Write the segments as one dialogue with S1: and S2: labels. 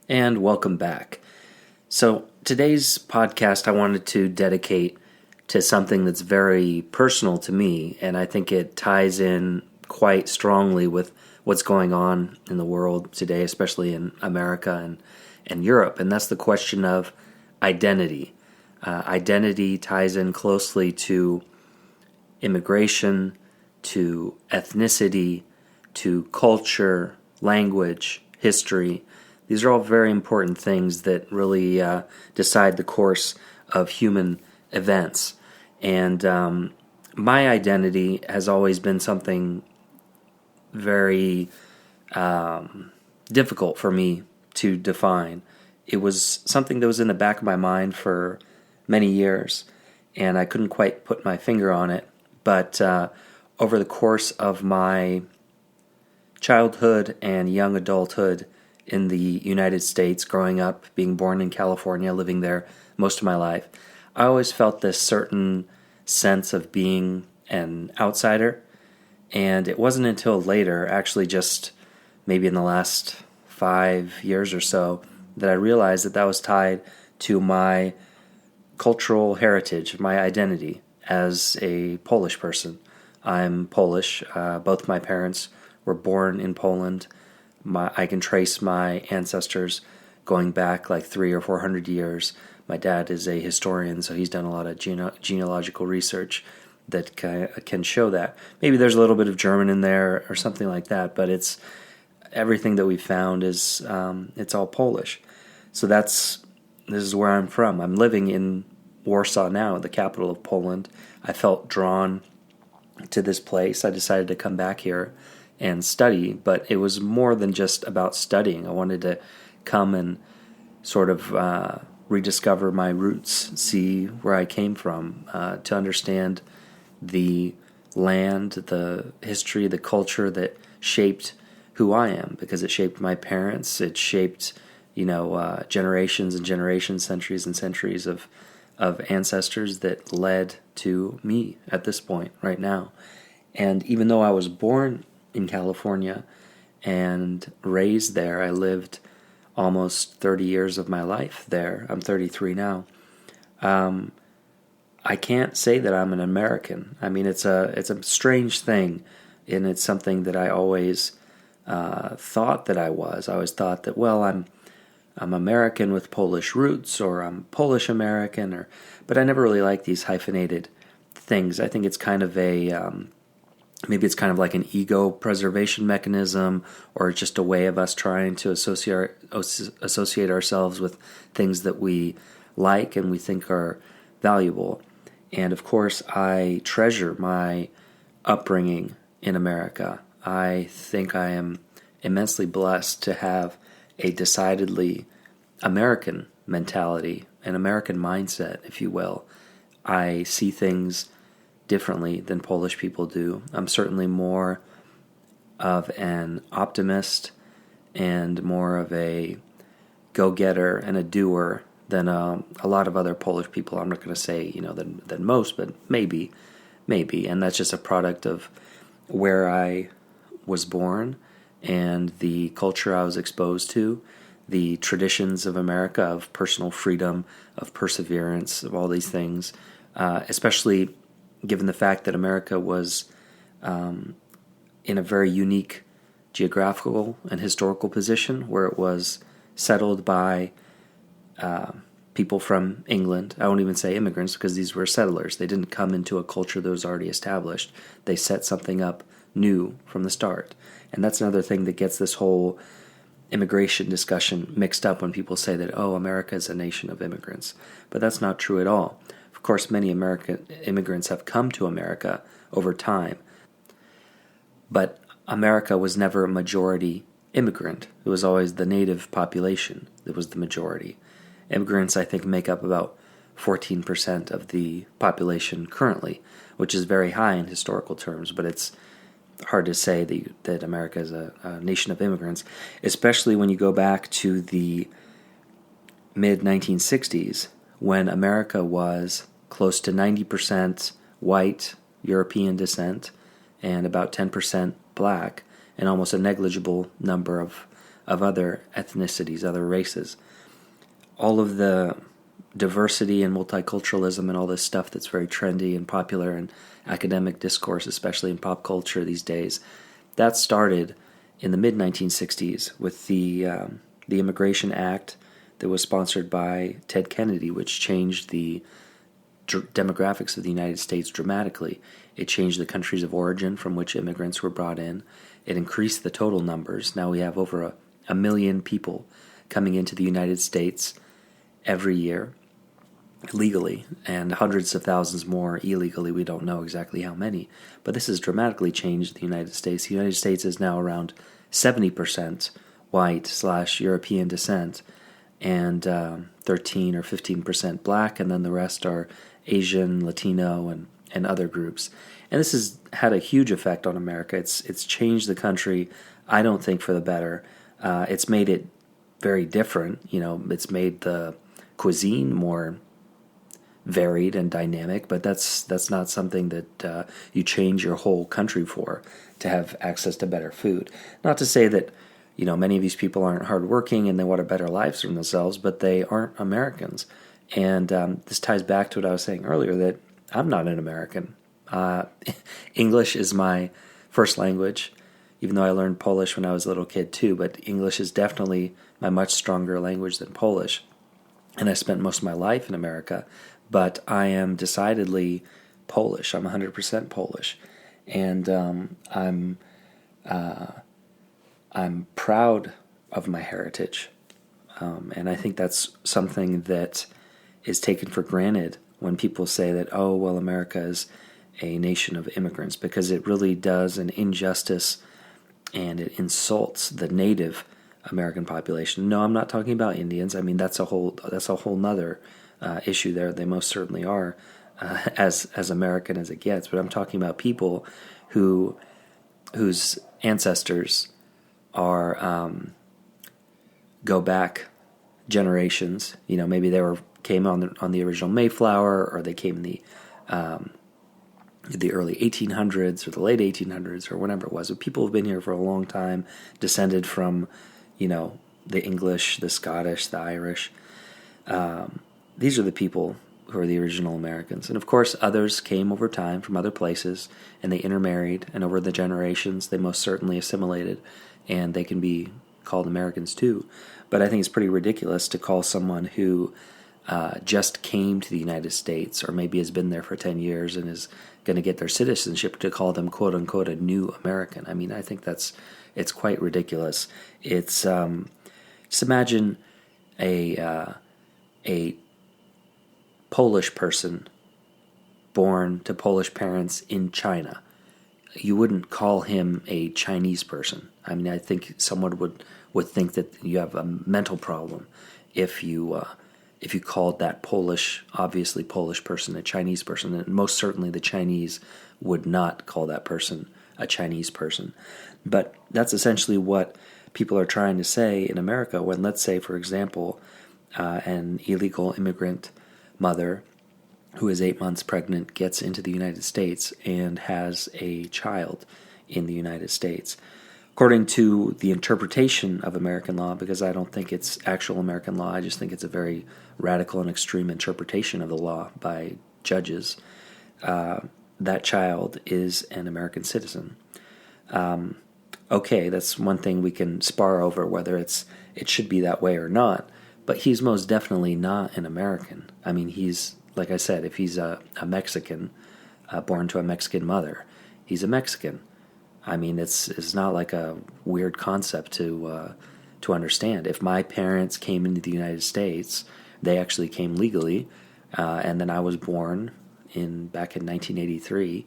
S1: And welcome back. So, today's podcast I wanted to dedicate to something that's very personal to me, and I think it ties in quite strongly with what's going on in the world today, especially in America and Europe, and that's the question of identity. Identity ties in closely to immigration, to ethnicity, to culture, language, history. These are all very important things that really decide the course of human events. And my identity has always been something very difficult for me to define. It was something that was in the back of my mind for many years, and I couldn't quite put my finger on it. But over the course of my childhood and young adulthood in the United States, growing up, being born in California, living there most of my life, I always felt this certain sense of being an outsider. And it wasn't until later, actually just maybe in the last 5 years or so, that I realized that that was tied to my cultural heritage, my identity as a Polish person. I'm Polish. Both my parents were born in Poland. I can trace my ancestors going back like 300 or 400 years. My dad is a historian, so he's done a lot of genealogical research that can show that. Maybe there's a little bit of German in there or something like that, but it's everything that we found is it's all Polish. So this is where I'm from. I'm living in Warsaw now, the capital of Poland. I felt drawn to this place. I decided to come back here and study, but it was more than just about studying. I wanted to come and sort of rediscover my roots, see where I came from, to understand the land, the history, the culture that shaped who I am, because it shaped my parents. It shaped, generations and generations, centuries and centuries of ancestors that led to me at this point right now. And even though I was born in California and raised there, I lived almost 30 years of my life there. I'm 33 now. I can't say that I'm an American. I mean, it's a strange thing, and it's something that I always thought that I was. I always thought that, well, I'm American with Polish roots, or I'm Polish American, but I never really liked these hyphenated things. I think it's kind of maybe it's kind of like an ego preservation mechanism, or just a way of us trying to associate ourselves with things that we like and we think are valuable. And of course, I treasure my upbringing in America. I think I am immensely blessed to have a decidedly American mentality, an American mindset, if you will. I see things differently than Polish people do. I'm certainly more of an optimist and more of a go-getter and a doer than a lot of other Polish people. I'm not going to say, than most, but maybe. And that's just a product of where I was born and the culture I was exposed to, the traditions of America, of personal freedom, of perseverance, of all these things, especially given the fact that America was in a very unique geographical and historical position, where it was settled by people from England. I won't even say immigrants, because these were settlers. They didn't come into a culture that was already established. They set something up new from the start. And that's another thing that gets this whole immigration discussion mixed up when people say that, oh, America is a nation of immigrants. But that's not true at all. Of course, many American immigrants have come to America over time, but America was never a majority immigrant. It was always the native population that was the majority. Immigrants, I think, make up about 14% of the population currently, which is very high in historical terms, but it's hard to say that America is a nation of immigrants, especially when you go back to the mid-1960s, when America was close to 90% white European descent and about 10% black, and almost a negligible number of other ethnicities, other races. All of the diversity and multiculturalism and all this stuff that's very trendy and popular in academic discourse, especially in pop culture these days, that started in the mid-1960s with the Immigration Act that was sponsored by Ted Kennedy, which changed the demographics of the United States dramatically. It changed the countries of origin from which immigrants were brought in. It increased the total numbers. Now we have over a million people coming into the United States every year legally, and hundreds of thousands more illegally. We don't know exactly how many, but this has dramatically changed the United States. The United States is now around 70% white/European descent, and 13 or 15% black, and then the rest are Asian, Latino, and other groups. And this has had a huge effect on America. It's changed the country, I don't think, for the better. It's made it very different. It's made the cuisine more varied and dynamic, but that's not something that you change your whole country for, to have access to better food. Not to say that many of these people aren't hardworking and they want a better lives for themselves, but they aren't Americans. And this ties back to what I was saying earlier, that I'm not an American. English is my first language, even though I learned Polish when I was a little kid too, but English is definitely my much stronger language than Polish. And I spent most of my life in America, but I am decidedly Polish. I'm 100% Polish. And I'm proud of my heritage. And I think that's something that is taken for granted when people say that, oh, well, America is a nation of immigrants, because it really does an injustice and it insults the native American population. No, I'm not talking about Indians. I mean, that's a whole nother issue there. They most certainly are as American as it gets. But I'm talking about people whose ancestors are go back generations. Maybe they came on the original Mayflower, or they came in the early 1800s or the late 1800s or whenever it was. But people have been here for a long time, descended from the English, the Scottish, the Irish. These are the people who are the original Americans. And of course, others came over time from other places, and they intermarried, and over the generations, they most certainly assimilated, and they can be called Americans too. But I think it's pretty ridiculous to call someone who just came to the United States, or maybe has been there for 10 years and is going to get their citizenship, to call them, quote unquote, a new American. I mean, I think it's quite ridiculous. It's just imagine a Polish person born to Polish parents in China. You wouldn't call him a Chinese person. I mean, I think someone would think that you have a mental problem if you called that obviously Polish person a Chinese person. And most certainly the Chinese would not call that person a Chinese person. But that's essentially what people are trying to say in America when, let's say, for example, an illegal immigrant mother who is 8 months pregnant gets into the United States and has a child in the United States. According to the interpretation of American law, because I don't think it's actual American law, I just think it's a very radical and extreme interpretation of the law by judges, that child is an American citizen. Okay, that's one thing we can spar over, whether it should be that way or not, but he's most definitely not an American. I mean, he's, like I said, if he's a Mexican, born to a Mexican mother, he's a Mexican. I mean, it's not like a weird concept to understand. If my parents came into the United States, they actually came legally, and then I was born back in 1983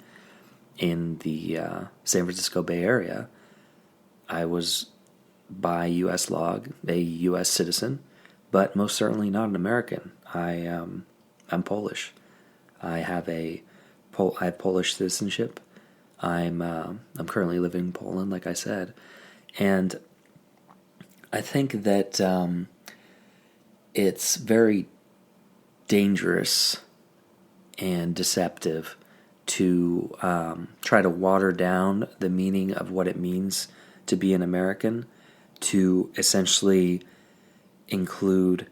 S1: in the San Francisco Bay Area. I was, by U.S. law, a U.S. citizen, but most certainly not an American. I'm Polish. I have Polish citizenship. I'm currently living in Poland, like I said, and I think that it's very dangerous and deceptive to try to water down the meaning of what it means to be an American to essentially include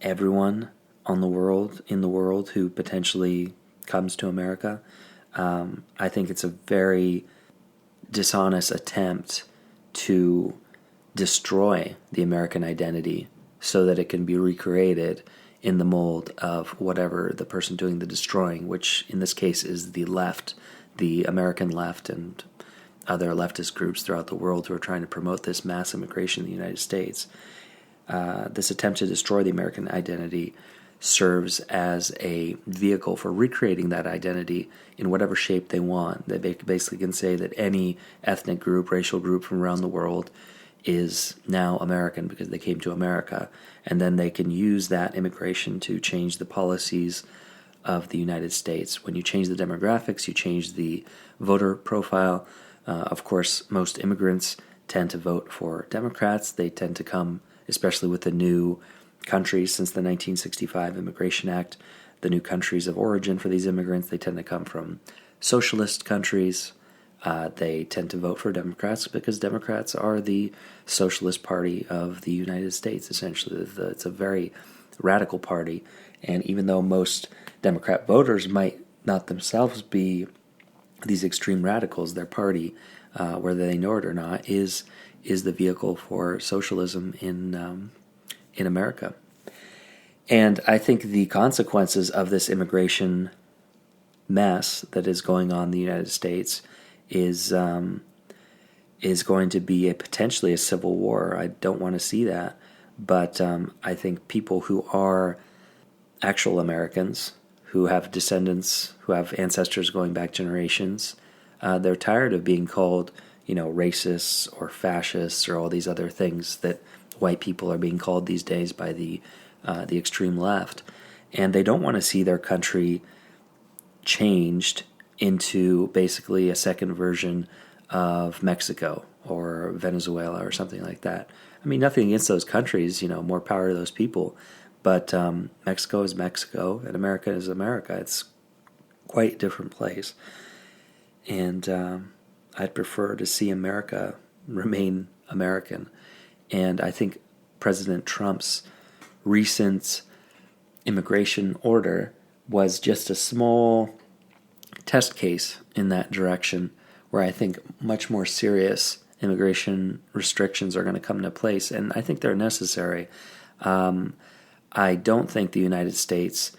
S1: everyone in the world who potentially comes to America. I think it's a very dishonest attempt to destroy the American identity so that it can be recreated in the mold of whatever the person doing the destroying, which in this case is the left, the American left, and other leftist groups throughout the world who are trying to promote this mass immigration in the United States. This attempt to destroy the American identity serves as a vehicle for recreating that identity in whatever shape they want. They basically can say that any ethnic group, racial group from around the world is now American because they came to America, and then they can use that immigration to change the policies of the United States. When you change the demographics, you change the voter profile. Of course, most immigrants tend to vote for Democrats. They tend to come, especially with the new countries since the 1965 Immigration Act, the new countries of origin for these immigrants, they tend to come from socialist countries. They tend to vote for Democrats because Democrats are the socialist party of the United States, essentially. It's a very radical party, and even though most Democrat voters might not themselves be these extreme radicals, their party, whether they know it or not, is the vehicle for socialism in America. And I think the consequences of this immigration mess that is going on in the United States is going to be potentially a civil war. I don't want to see that, but I think people who are actual Americans, who have descendants, who have ancestors going back generations, they're tired of being called, racists or fascists or all these other things that white people are being called these days by the extreme left, and they don't want to see their country changed into basically a second version of Mexico or Venezuela or something like that. I mean, nothing against those countries, more power to those people, but Mexico is Mexico and America is America. It's quite a different place, and I'd prefer to see America remain American. And I think President Trump's recent immigration order was just a small test case in that direction, where I think much more serious immigration restrictions are going to come into place, and I think they're necessary. I don't think the United States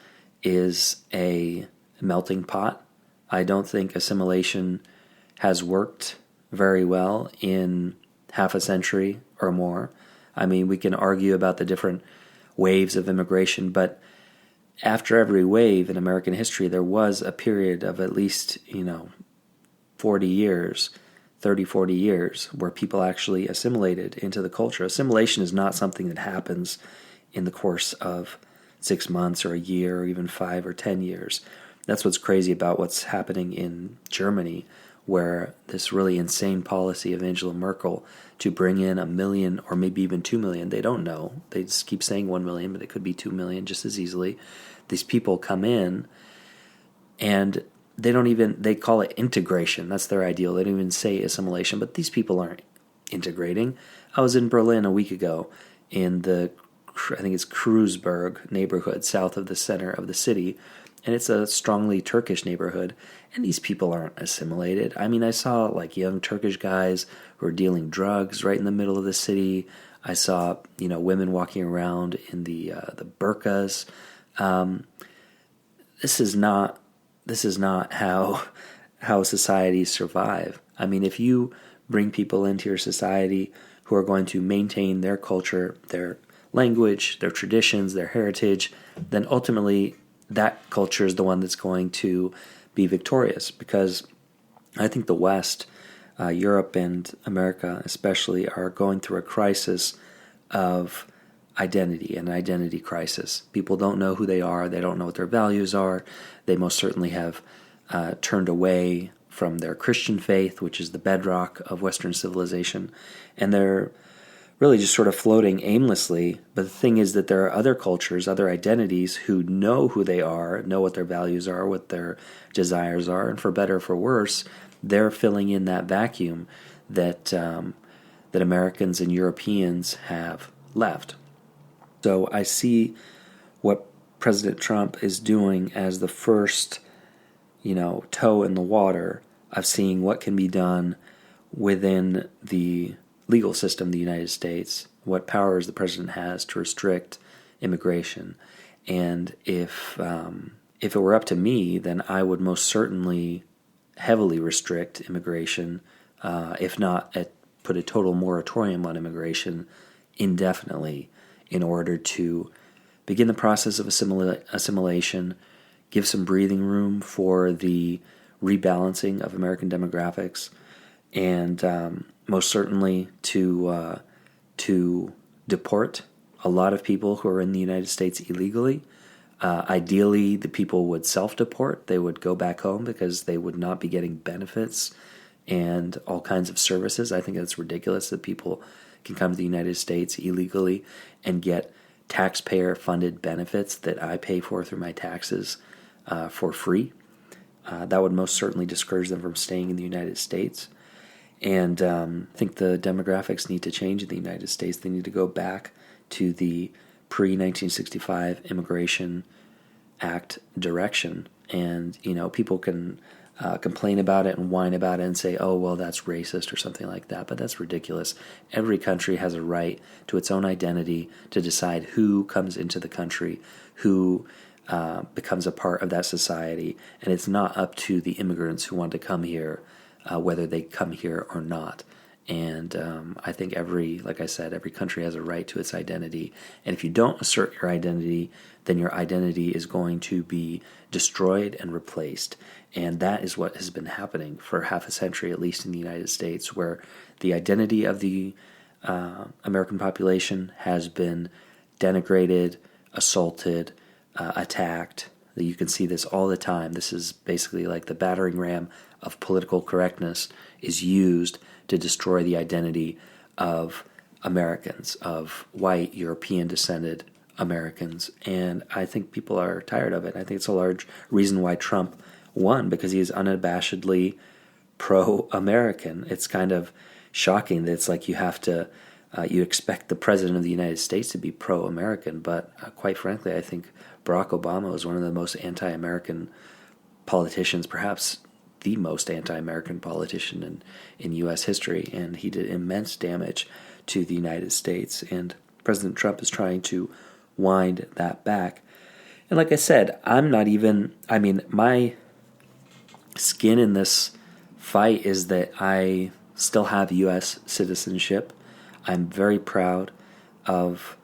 S1: is a melting pot. I don't think assimilation has worked very well in half a century or more. I mean, we can argue about the different waves of immigration, but after every wave in American history, there was a period of at least, 40 years, 30, 40 years, where people actually assimilated into the culture. Assimilation is not something that happens in the course of 6 months or a year or even 5 or 10 years. That's what's crazy about what's happening in Germany, where this really insane policy of Angela Merkel to bring in 1 million or maybe even 2 million, they don't know. They just keep saying 1 million, but it could be 2 million just as easily. These people come in and they call it integration. That's their ideal. They don't even say assimilation, but these people aren't integrating. I was in Berlin a week ago in I think it's Kreuzberg neighborhood south of the center of the city, and it's a strongly Turkish neighborhood, and these people aren't assimilated. I mean, I saw like young Turkish guys who are dealing drugs right in the middle of the city. I saw, women walking around in the burqas. This is not how societies survive. I mean, if you bring people into your society who are going to maintain their culture, their language, their traditions, their heritage, then ultimately that culture is the one that's going to be victorious, because I think the West, Europe and America especially, are going through a crisis of identity, an identity crisis. People don't know who they are. They don't know what their values are. They most certainly have turned away from their Christian faith, which is the bedrock of Western civilization, and they're really just sort of floating aimlessly. But the thing is that there are other cultures, other identities who know who they are, know what their values are, what their desires are, and for better or for worse, they're filling in that vacuum that that Americans and Europeans have left. So I see what President Trump is doing as the first, toe in the water of seeing what can be done within the legal system of the United States, what powers the president has to restrict immigration. And if it were up to me, then I would most certainly heavily restrict immigration, if not put a total moratorium on immigration indefinitely, in order to begin the process of assimilation, give some breathing room for the rebalancing of American demographics, and most certainly to deport a lot of people who are in the United States illegally. Ideally, the people would self-deport. They would go back home because they would not be getting benefits and all kinds of services. I think it's ridiculous that people can come to the United States illegally and get taxpayer-funded benefits that I pay for through my taxes for free. That would most certainly discourage them from staying in the United States. And I think the demographics need to change in the United States. They need to go back to the pre-1965 Immigration Act direction. And, people can complain about it and whine about it and say, oh, well, that's racist or something like that. But that's ridiculous. Every country has a right to its own identity, to decide who comes into the country, who becomes a part of that society. And it's not up to the immigrants who want to come here, whether they come here or not. And I think every country has a right to its identity. And if you don't assert your identity, then your identity is going to be destroyed and replaced. And that is what has been happening for half a century, at least in the United States, where the identity of the American population has been denigrated, assaulted, attacked. You can see this all the time. This is basically like the battering ram of political correctness is used to destroy the identity of Americans, of white, European-descended Americans. And I think people are tired of it. I think it's a large reason why Trump won, because he is unabashedly pro-American. It's kind of shocking that it's like you have to, you expect the President of the United States to be pro-American, but quite frankly, I think Barack Obama was one of the most anti-American politicians, perhaps the most anti-American politician in U.S. history, and he did immense damage to the United States, and President Trump is trying to wind that back. And like I said, my skin in this fight is that I still have U.S. citizenship. I'm very proud of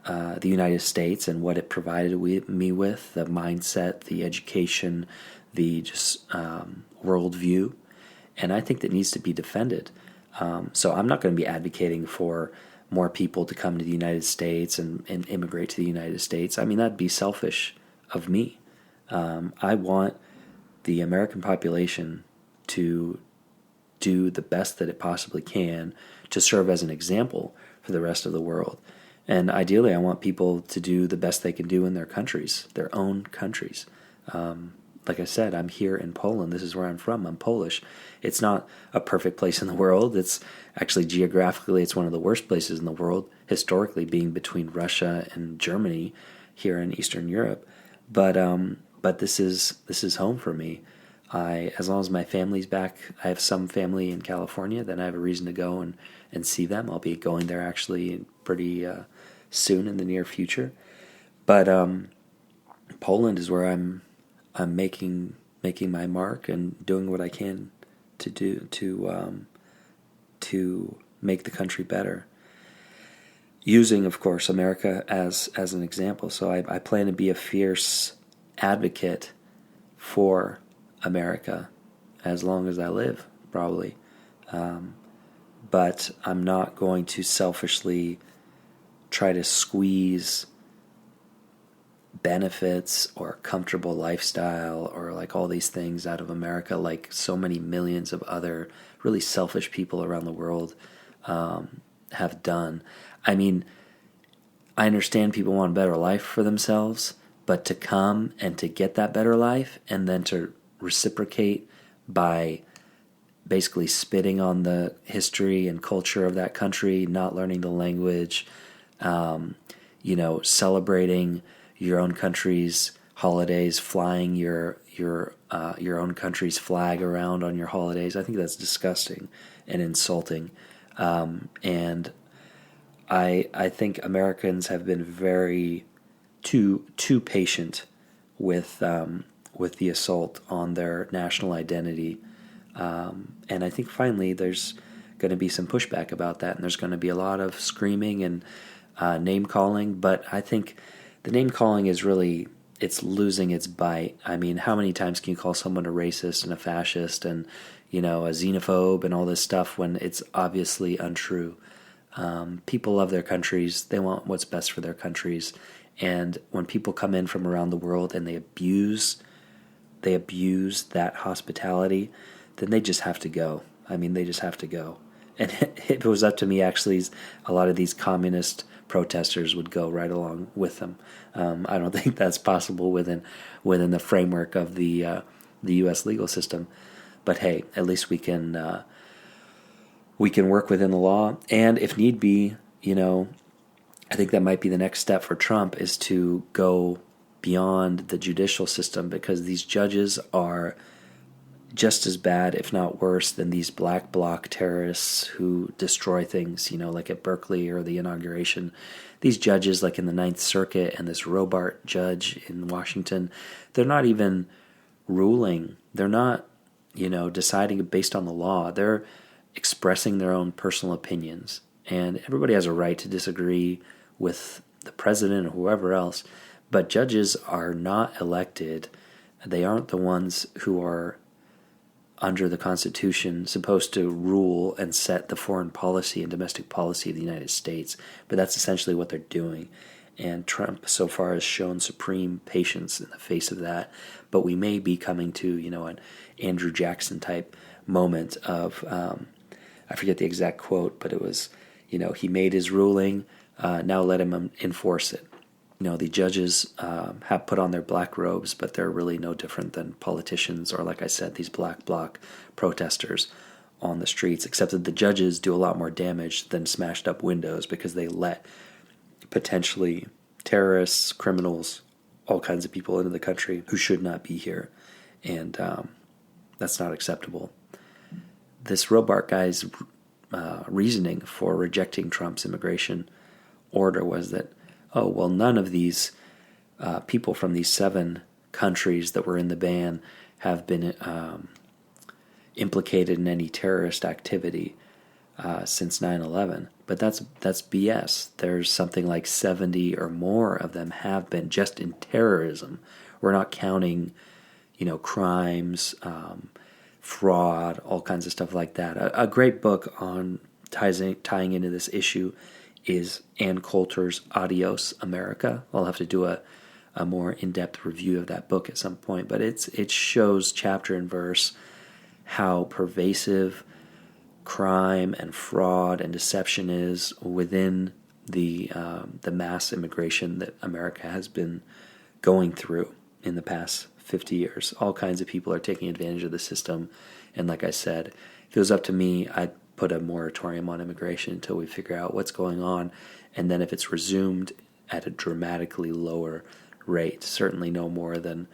S1: the United States and what it provided me with, the mindset, the education, the just worldview, and I think that needs to be defended. So I'm not going to be advocating for more people to come to the United States and immigrate to the United States. I mean, that'd be selfish of me. I want the American population to do the best that it possibly can to serve as an example for the rest of the world. And ideally, I want people to do the best they can do in their countries, their own countries. Like I said, I'm here in Poland. This is where I'm from. I'm Polish. It's not a perfect place in the world. It's actually geographically, it's one of the worst places in the world, historically being between Russia and Germany here in Eastern Europe. But this is home for me. As long as my family's back, I have some family in California, then I have a reason to go and see them. I'll be going there actually pretty soon in the near future. But Poland is where I'm making my mark and doing what I can to do to make the country better. Using, of course, America as an example. So I plan to be a fierce advocate for America as long as I live, probably. But I'm not going to selfishly try to squeeze benefits or comfortable lifestyle or like all these things out of America like so many millions of other really selfish people around the world have done. I mean, I understand people want a better life for themselves, but to come and to get that better life and then to reciprocate by basically spitting on the history and culture of that country, not learning the language, celebrating your own country's holidays, flying your own country's flag around on your holidays. I think that's disgusting and insulting. And I think Americans have been very too patient with the assault on their national identity. And I think finally there's going to be some pushback about that, and there's going to be a lot of screaming and name calling. But I think the name calling is really, it's losing its bite. I mean, how many times can you call someone a racist and a fascist and, a xenophobe and all this stuff when it's obviously untrue? People love their countries. They want what's best for their countries. And when people come in from around the world and they abuse that hospitality, then they just have to go. I mean, they just have to go. And if it was up to me, actually, a lot of these communist protesters would go right along with them. I don't think that's possible within the framework of the U.S. legal system. But hey, at least we can work within the law. And if need be, I think that might be the next step for Trump, is to go beyond the judicial system, because these judges are just as bad, if not worse, than these black bloc terrorists who destroy things, like at Berkeley or the inauguration. These judges, like in the Ninth Circuit and this Robart judge in Washington, they're not even ruling. They're not, deciding based on the law. They're expressing their own personal opinions. And everybody has a right to disagree with the president or whoever else. But judges are not elected. They aren't the ones who are, under the Constitution, supposed to rule and set the foreign policy and domestic policy of the United States. But that's essentially what they're doing. And Trump so far has shown supreme patience in the face of that. But we may be coming to, an Andrew Jackson type moment of, I forget the exact quote, but it was, he made his ruling, now let him enforce it. The judges have put on their black robes, but they're really no different than politicians or, like I said, these black bloc protesters on the streets, except that the judges do a lot more damage than smashed up windows, because they let potentially terrorists, criminals, all kinds of people into the country who should not be here. And that's not acceptable. This Robart guy's reasoning for rejecting Trump's immigration order was that, none of these people from these 7 countries that were in the ban have been implicated in any terrorist activity since 9/11. But that's BS. There's something like 70 or more of them have been just in terrorism. We're not counting, crimes, fraud, all kinds of stuff like that. A great book on tying into this issue is Ann Coulter's Adios, America. I'll have to do a more in-depth review of that book at some point, but it shows chapter and verse how pervasive crime and fraud and deception is within the mass immigration that America has been going through in the past 50 years. All kinds of people are taking advantage of the system, and like I said, if it was up to me, I'd put a moratorium on immigration until we figure out what's going on, and then if it's resumed at a dramatically lower rate, certainly no more than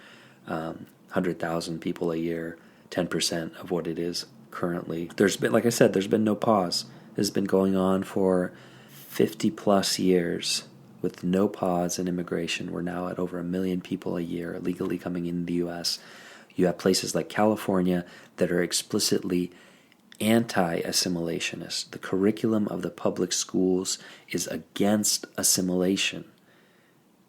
S1: 100,000 people a year, 10% of what it is currently. There's been, like I said, there's been no pause. This has been going on for 50 plus years with no pause in immigration. We're now at over 1 million people a year illegally coming into the U.S. You have places like California that are explicitly anti-assimilationist. The curriculum of the public schools is against assimilation.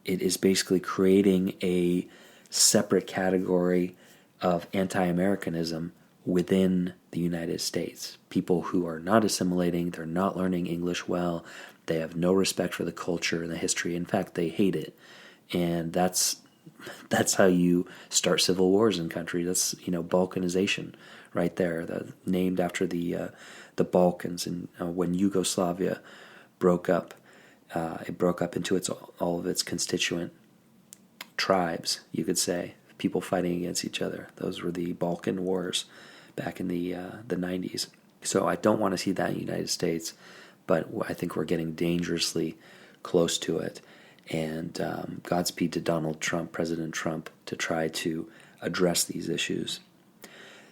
S1: It is basically creating a separate category of anti-Americanism within the United States. People who are not assimilating, they're not learning English well, they have no respect for the culture and the history. In fact, they hate it. And that's how you start civil wars in countries. That's, Balkanization right there, named after the Balkans. And when Yugoslavia broke up, it broke up into all of its constituent tribes, you could say, people fighting against each other. Those were the Balkan Wars back in the 90s. So I don't want to see that in the United States, but I think we're getting dangerously close to it. And Godspeed to Donald Trump, President Trump, to try to address these issues.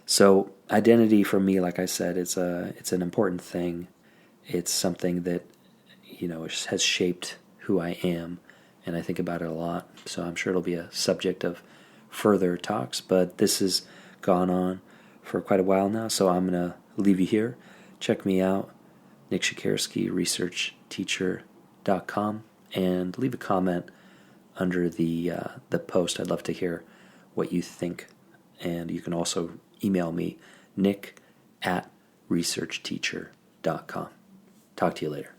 S1: So identity for me, like I said, it's an important thing. It's something that has shaped who I am, and I think about it a lot. So I'm sure it'll be a subject of further talks. But this has gone on for quite a while now, so I'm gonna leave you here. Check me out, Nick Shikarsky, researchteacher.com, and leave a comment under the post. I'd love to hear what you think, and you can also email me, nick@researchteacher.com. Talk to you later.